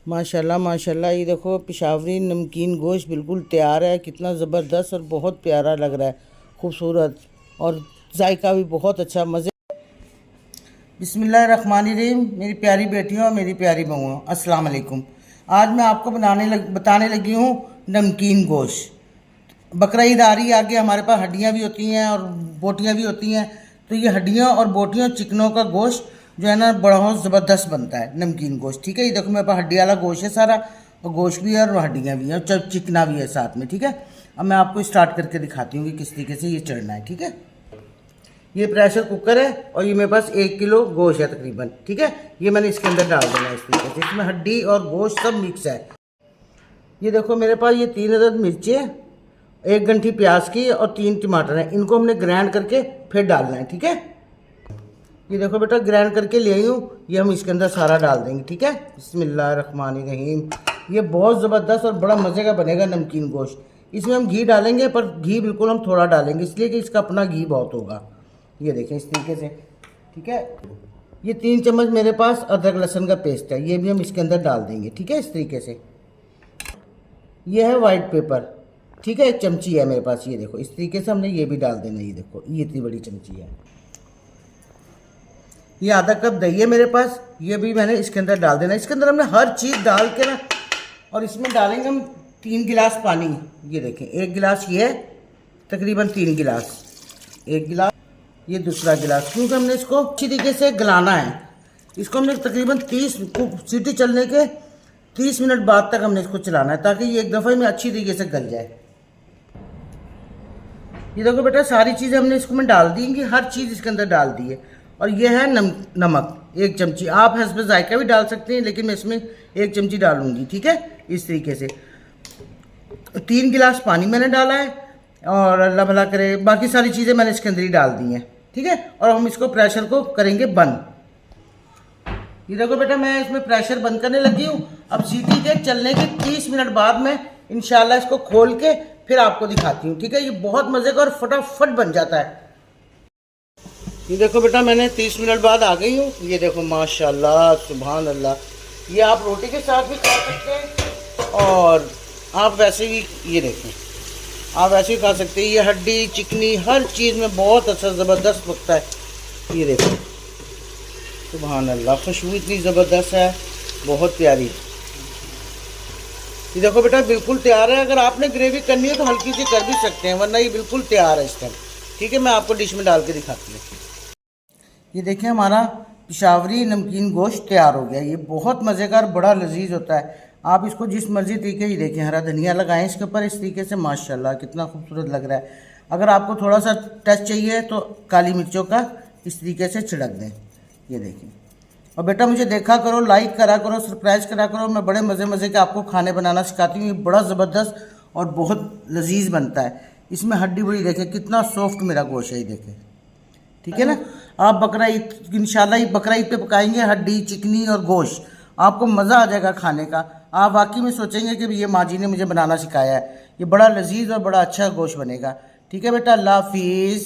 माशाल्लाह माशाल्लाह, ये देखो पेशावरी नमकीन गोश्त बिल्कुल तैयार है। कितना ज़बरदस्त और बहुत प्यारा लग रहा है, खूबसूरत और जायका भी बहुत अच्छा, मज़े। बिस्मिल्लाहिर्रहमानिर्रहीम। मेरी प्यारी बेटियों और मेरी प्यारी बहुओं, अस्सलाम वालेकुम। आज मैं आपको बताने लगी हूँ नमकीन गोश्त। बकरा ईद आ रही है आगे, हमारे पास हड्डियाँ भी होती हैं और बोटियाँ भी होती हैं। तो ये हड्डियाँ और बोटियों चिकनों का गोश्त जो है ना, बहुत ज़बरदस्त बनता है नमकीन गोश्त। ठीक है, ये देखो मेरे पास हड्डी वाला गोश्त है सारा, और गोश्त भी है और हड्डियाँ भी हैं और चिकना भी है साथ में। ठीक है, अब मैं आपको स्टार्ट करके दिखाती हूँ कि किस तरीके से ये चढ़ना है। ठीक है, ये प्रेशर कुकर है और ये मेरे पास 1 किलो गोश्त है तकरीबन। ठीक है, ये मैंने इसके अंदर डाल देना है इस तरीके से। इसमें हड्डी और गोश्त सब मिक्स है। ये देखो मेरे पास ये 3 अदद मिर्चें, 1 गंठी प्याज की और 3 टमाटर हैं। इनको हमने ग्राइंड करके फिर डालना है। ठीक है, ये देखो बेटा ग्राइंड करके ले आई हूँ, ये हम इसके अंदर सारा डाल देंगे। ठीक है, बिस्मिल्लाहिर्रहमानिर्रहीम। ये बहुत ज़बरदस्त और बड़ा मज़े का बनेगा नमकीन गोश्त। इसमें हम घी डालेंगे, पर घी बिल्कुल हम थोड़ा डालेंगे, इसलिए कि इसका अपना घी बहुत होगा। ये देखें इस तरीके से। ठीक है, ये 3 चम्मच मेरे पास अदरक लहसुन का पेस्ट है, ये भी हम इसके अंदर डाल देंगे। ठीक है, इस तरीके से। ये है वाइट पेपर। ठीक है, 1 चमची है मेरे पास, ये देखो इस तरीके से हमने ये भी डाल देना। ये देखो ये इतनी बड़ी चमची है। ये आधा कप दही है मेरे पास, ये भी मैंने इसके अंदर डाल देना। इसके अंदर हमने हर चीज़ डाल के ना, और इसमें डालेंगे हम 3 गिलास पानी। ये देखें 1 गिलास ये है, तकरीबन 3 गिलास, 1 गिलास ये दूसरा गिलास, क्योंकि हमने इसको अच्छी तरीके से गलाना है। इसको हमने तकरीबन 30 सीटी चलने के 30 मिनट बाद तक हमने इसको चलाना है, ताकि ये एक दफ़े में अच्छी तरीके से गल जाए। ये देखो बेटा सारी चीज़ें हमने इसको में डाल दी, कि हर चीज़ इसके अंदर डाल दी है। और ये है नमक 1 चमची। आप हस्ब जायका भी डाल सकते हैं, लेकिन मैं इसमें 1 चमची डालूंगी। ठीक है, इस तरीके से 3 गिलास पानी मैंने डाला है, और अल्लाह भला करे बाकी सारी चीज़ें मैंने इसके अंदर ही डाल दी हैं। ठीक है, और हम इसको प्रेशर को करेंगे बंद। ये देखो बेटा मैं इसमें प्रेशर बंद करने लगी हूँ। अब सीटी के चलने के 30 मिनट बाद में इंशाल्लाह इसको खोल के फिर आपको दिखाती हूँ। ठीक है, ये बहुत मज़े का और फटाफट बन जाता है। ये देखो बेटा मैंने 30 मिनट बाद आ गई हूँ। ये देखो माशाल्लाह सुभान अल्लाह, ये आप रोटी के साथ भी खा सकते हैं, और आप वैसे भी ये देखें आप वैसे भी खा सकते हैं। ये हड्डी चिकनी हर चीज़ में बहुत अच्छा ज़बरदस्त पकता है। ये देखो सुभान अल्लाह, खुशबू इतनी ज़बरदस्त है, बहुत प्यारी। ये देखो बेटा बिल्कुल तैयार है। अगर आपने ग्रेवी करनी है तो हल्की सी कर भी सकते हैं, वरना ये बिल्कुल तैयार है इस टाइम। ठीक है, मैं आपको डिश में डाल के दिखाती हूँ। ये देखिए हमारा पेशावरी नमकीन गोश्त तैयार हो गया। ये बहुत मज़ेदार बड़ा लजीज होता है। आप इसको जिस मर्जी तरीके ही देखें, हरा धनिया लगाएं इसके ऊपर इस तरीके से, माशाल्लाह कितना खूबसूरत लग रहा है। अगर आपको थोड़ा सा टच चाहिए तो काली मिर्चों का इस तरीके से छिड़क दें। ये देखें, और बेटा मुझे देखा करो, लाइक करा करो, सरप्राइज़ करा करो। मैं बड़े मज़े के आपको खाने बनाना सिखाती हूँ। ये बड़ा ज़बरदस्त और बहुत लजीज बनता है। इसमें हड्डी बड़ी देखें, कितना सॉफ्ट मेरा गोश्त है, ये देखें। ठीक है ना, आप बकरा ईद इंशाल्लाह बकरा ईद पे पकाएंगे हड्डी चिकनी और गोश्त, आपको मज़ा आ जाएगा खाने का। आप वाकई में सोचेंगे कि ये माँ जी ने मुझे बनाना सिखाया है। ये बड़ा लजीज और बड़ा अच्छा गोश्त बनेगा। ठीक है बेटा, अल्लाह हाफिज़।